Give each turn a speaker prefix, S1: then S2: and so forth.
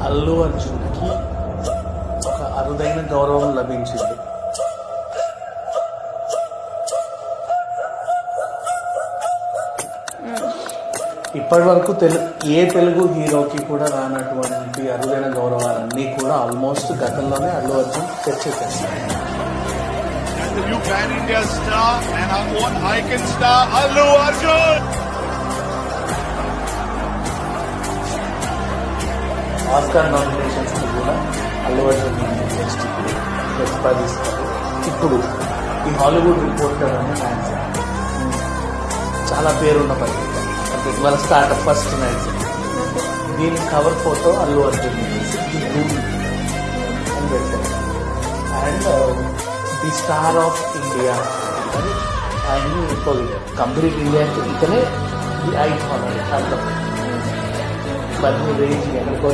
S1: అల్లు అర్జున్కి ఒక అరుదైన గౌరవం లభించింది. ఇప్పటి వరకు ఏ తెలుగు హీరోకి కూడా రానటువంటి అరుదైన గౌరవాలన్నీ కూడా ఆల్మోస్ట్ గతంలోనే అల్లు అర్జున్ తెచ్చేసారు.
S2: The new pan-India star and our own icon star, Allu Arjun.
S1: Oscar nominations కూడా అల్లు అర్జున్ ప్రతిపాదిస్తారు. ఇప్పుడు ఈ హాలీవుడ్ రిపోర్టర్ అనే మ్యాగజైన్ చాలా పేరున్న పత్రిక, అంటే ఇవాళ స్టార్ట్అప్ ఫస్ట్ మ్యాగజైన్, దీని కవర్ ఫోటో అల్లు అర్జున్ అని పెట్టారు. And the star of India అని ఆయన్ని పొగిడారు. కంప్లీట్ ఇండియాకి ఇతనే ది ఐకాన్ అని అర్థం. బన్నీ రేంజ్ ఎక్కడికో